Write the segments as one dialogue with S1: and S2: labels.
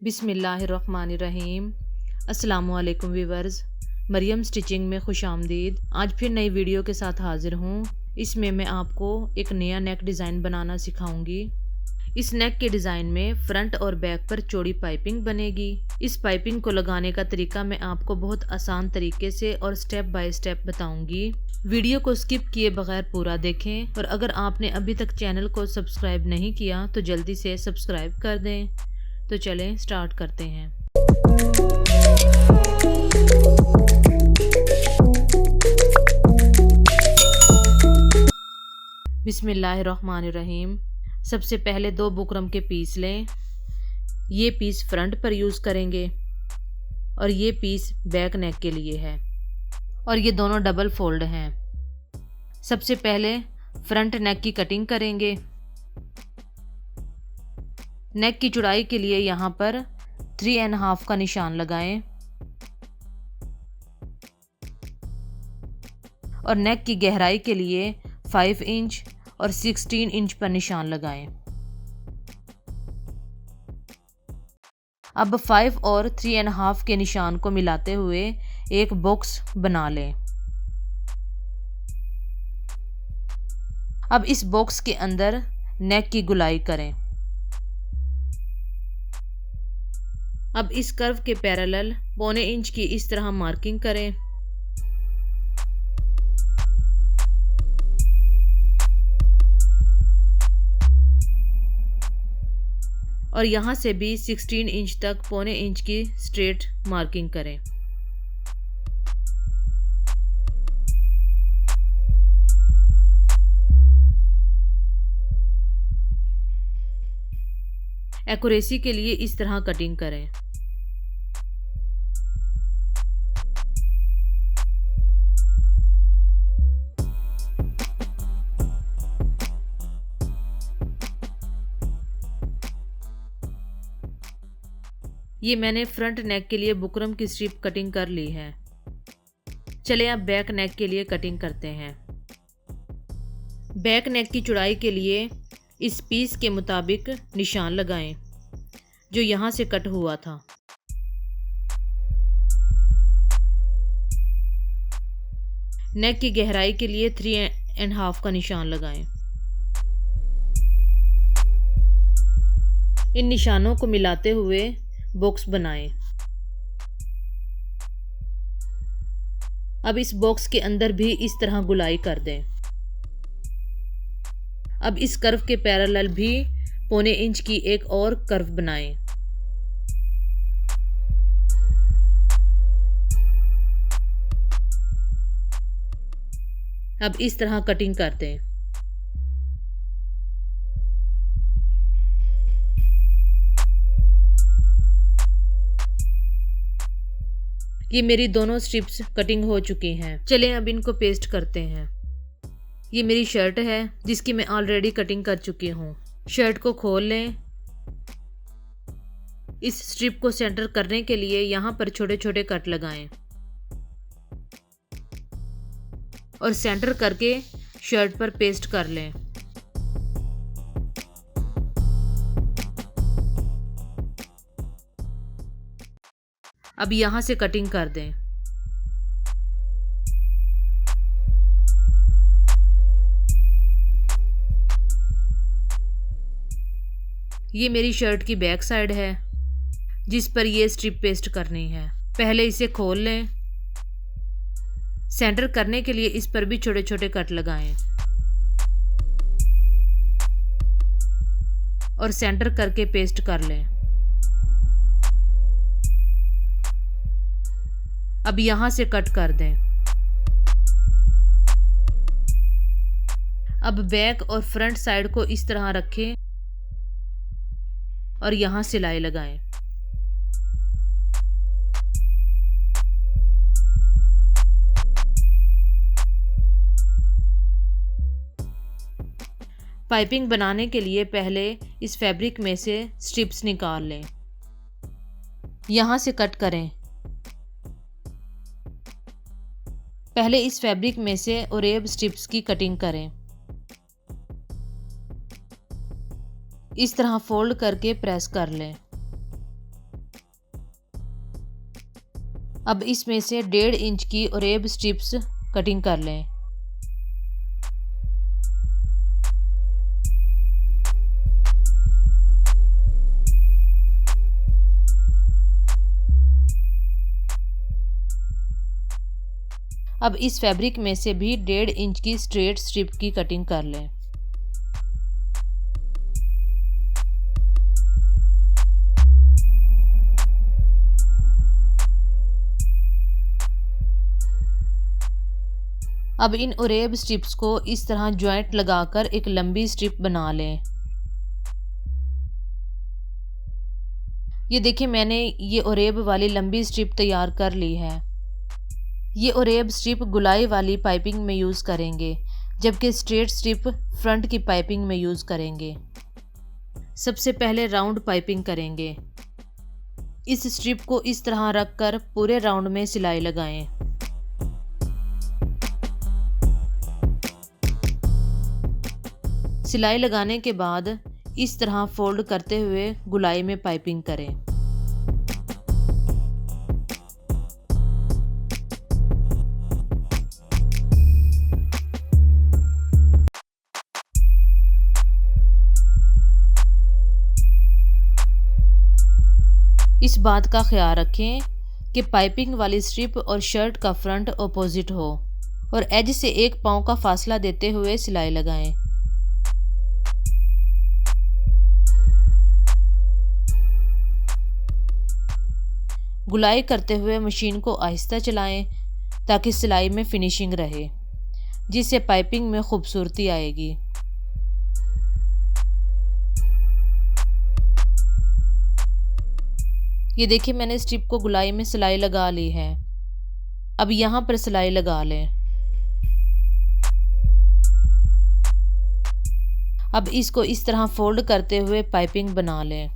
S1: बिस्मिल्लाहिर्रहमानिर्रहीम। अस्सलामुअलैकुम viewers, Maryam stitching में खुश आमदीद। आज फिर नई वीडियो के साथ हाजिर हूँ। इसमें मैं आपको एक नया नेक डिज़ाइन बनाना सिखाऊंगी। इस नेक के डिज़ाइन में फ्रंट और बैक पर चौड़ी पाइपिंग बनेगी। इस पाइपिंग को लगाने का तरीका मैं आपको बहुत आसान तरीके से और स्टेप बाय स्टेप बताऊंगी। वीडियो को स्किप किए बगैर पूरा देखें और अगर आपने अभी तक चैनल को सब्सक्राइब नहीं किया तो जल्दी से सब्सक्राइब कर दें। तो चलें स्टार्ट करते हैं। बिस्मिल्लाहिर्रहमानिर्रहीम। सबसे पहले 2 बुकरम के पीस लें। ये पीस फ्रंट पर यूज़ करेंगे और ये पीस बैक नेक के लिए है और ये दोनों डबल फोल्ड हैं। सबसे पहले फ्रंट नेक की कटिंग करेंगे। नेक की चौड़ाई के लिए यहाँ पर 3.5 का निशान लगाएं और नेक की गहराई के लिए 5 इंच और 16 इंच पर निशान लगाएं। अब 5 और 3.5 के निशान को मिलाते हुए एक बॉक्स बना लें। अब इस बॉक्स के अंदर नेक की गुलाई करें। अब इस कर्व के पैरेलल 1.25 इंच की इस तरह मार्किंग करें। और यहाँ से भी 16 इंच तक 1.25 इंच की स्ट्रेट मार्किंग करें। एक्यूरेसी के लिए इस तरह कटिंग करें। ये मैंने फ्रंट नेक के लिए बुकरम की स्ट्रिप कटिंग कर ली है। चले अब बैक नेक के लिए कटिंग करते हैं। बैक नेक की चौड़ाई के लिए इस पीस के मुताबिक निशान लगाएं जो यहाँ से कट हुआ था। नेक की गहराई के लिए 3.5 का निशान लगाएं। इन निशानों को मिलाते हुए बॉक्स बनाएं। अब इस बॉक्स के अंदर भी इस तरह गुलाई कर दें। अब इस कर्व के पैरेलल भी 1.25 इंच की एक और कर्व बनाएं। अब इस तरह कटिंग कर दें। ये मेरी दोनों स्ट्रिप्स कटिंग हो चुकी हैं। चलें अब इनको पेस्ट करते हैं। ये मेरी शर्ट है जिसकी मैं ऑलरेडी कटिंग कर चुकी हूँ। शर्ट को खोल लें। इस स्ट्रिप को सेंटर करने के लिए यहाँ पर छोटे छोटे कट लगाएं और सेंटर करके शर्ट पर पेस्ट कर लें। अब यहाँ से कटिंग कर दें। ये मेरी शर्ट की बैक साइड है जिस पर ये स्ट्रिप पेस्ट करनी है। पहले इसे खोल लें। सेंटर करने के लिए इस पर भी छोटे छोटे कट लगाएं और सेंटर करके पेस्ट कर लें। अब यहाँ से कट कर दें। अब बैक और फ्रंट साइड को इस तरह रखें और यहाँ सिलाई लगाएं। पाइपिंग बनाने के लिए पहले इस फैब्रिक में से स्ट्रिप्स निकाल लें। यहाँ से कट करें। पहले इस फैब्रिक में से ओरेब स्ट्रिप्स की कटिंग करें। इस तरह फोल्ड करके प्रेस कर लें। अब इसमें से 1.5 इंच की ओरेब स्ट्रिप्स कटिंग कर लें। अब इस फैब्रिक में से भी 1.5 इंच की स्ट्रेट स्ट्रिप की कटिंग कर लें। अब इन ओरेब स्ट्रिप्स को इस तरह जॉइंट लगाकर एक लंबी स्ट्रिप बना लें। ये देखिए, मैंने ये ओरेब वाली लंबी स्ट्रिप तैयार कर ली है। ये ओरेब स्ट्रिप गुलाई वाली पाइपिंग में यूज़ करेंगे, जबकि स्ट्रेट स्ट्रिप फ्रंट की पाइपिंग में यूज़ करेंगे। सबसे पहले राउंड पाइपिंग करेंगे। इस स्ट्रिप को इस तरह रखकर पूरे राउंड में सिलाई लगाएं। सिलाई लगाने के बाद इस तरह फोल्ड करते हुए गुलाई में पाइपिंग करें। इस बात का ख्याल रखें कि पाइपिंग वाली स्ट्रिप और शर्ट का फ्रंट ऑपोजिट हो और एज से 1 पाँव का फासला देते हुए सिलाई लगाएं। गुलाई करते हुए मशीन को आहिस्ता चलाएं ताकि सिलाई में फिनिशिंग रहे, जिससे पाइपिंग में खूबसूरती आएगी। ये देखिए, मैंने स्ट्रिप को गुलाई में सिलाई लगा ली है। अब यहाँ पर सिलाई लगा लें। अब इसको इस तरह फोल्ड करते हुए पाइपिंग बना लें।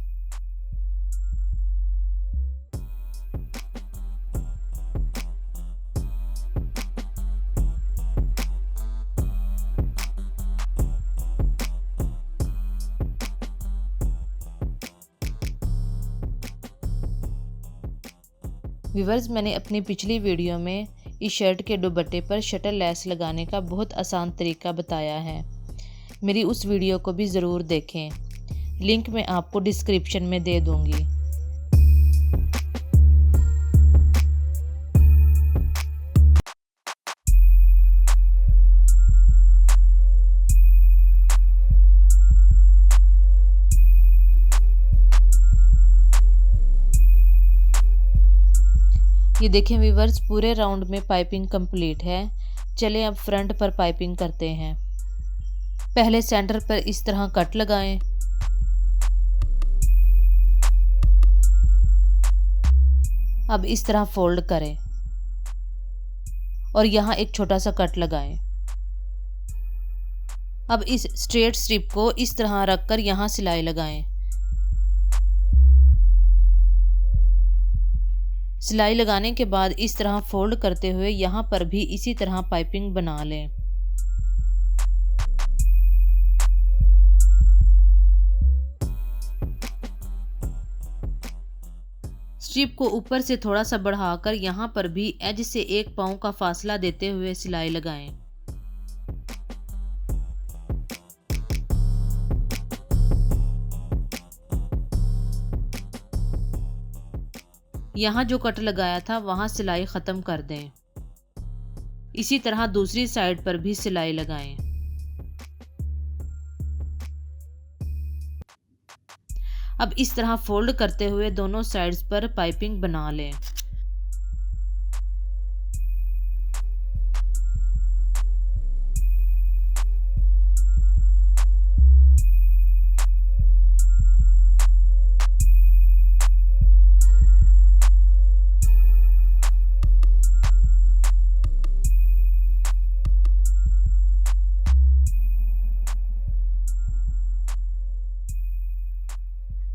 S1: व्यूअर्स, मैंने अपनी पिछली वीडियो में इस शर्ट के दुपट्टे पर शटल लेस लगाने का बहुत आसान तरीका बताया है। मेरी उस वीडियो को भी ज़रूर देखें, लिंक मैं आपको डिस्क्रिप्शन में दे दूँगी। ये देखें व्यूअर्स, पूरे राउंड में पाइपिंग कंप्लीट है। चलें अब फ्रंट पर पाइपिंग करते हैं। पहले सेंटर पर इस तरह कट लगाएं। अब इस तरह फोल्ड करें और यहाँ एक छोटा सा कट लगाएं। अब इस स्ट्रेट स्ट्रिप को इस तरह रखकर यहाँ सिलाई लगाएं। सिलाई लगाने के बाद इस तरह फोल्ड करते हुए यहाँ पर भी इसी तरह पाइपिंग बना लें। स्ट्रिप को ऊपर से थोड़ा सा बढ़ाकर यहाँ पर भी एज से 1 पाँव का फासला देते हुए सिलाई लगाएं। यहाँ जो कट लगाया था वहाँ सिलाई ख़त्म कर दें। इसी तरह दूसरी साइड पर भी सिलाई लगाएं। अब इस तरह फोल्ड करते हुए दोनों साइड्स पर पाइपिंग बना लें।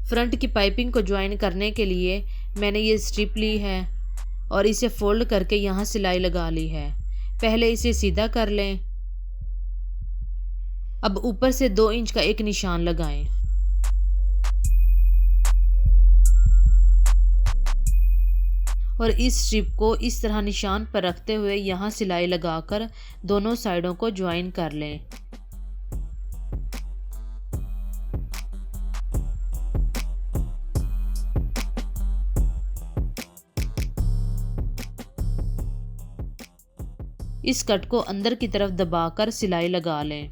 S1: फ्रंट की पाइपिंग को ज्वाइन करने के लिए मैंने ये स्ट्रिप ली है और इसे फोल्ड करके यहाँ सिलाई लगा ली है। पहले इसे सीधा कर लें। अब ऊपर से 2 इंच का एक निशान लगाएं। और इस स्ट्रिप को इस तरह निशान पर रखते हुए यहाँ सिलाई लगाकर दोनों साइडों को ज्वाइन कर लें। इस कट को अंदर की तरफ दबाकर सिलाई लगा लें।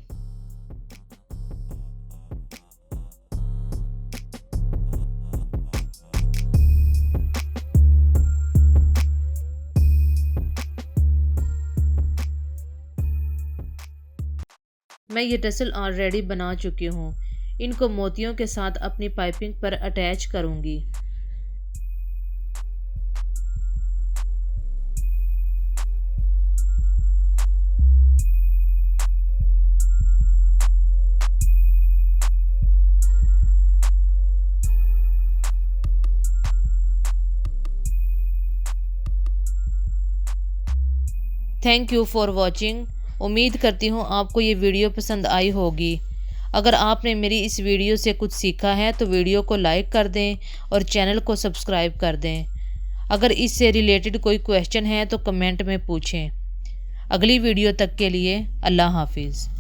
S1: मैं ये टसल ऑलरेडी बना चुकी हूँ। इनको मोतियों के साथ अपनी पाइपिंग पर अटैच करूँगी। Thank you for watching. उम्मीद करती हूँ आपको ये वीडियो पसंद आई होगी। अगर आपने मेरी इस वीडियो से कुछ सीखा है तो वीडियो को लाइक कर दें और चैनल को सब्सक्राइब कर दें। अगर इससे रिलेटेड कोई क्वेश्चन है तो कमेंट में पूछें। अगली वीडियो तक के लिए अल्लाह हाफिज़।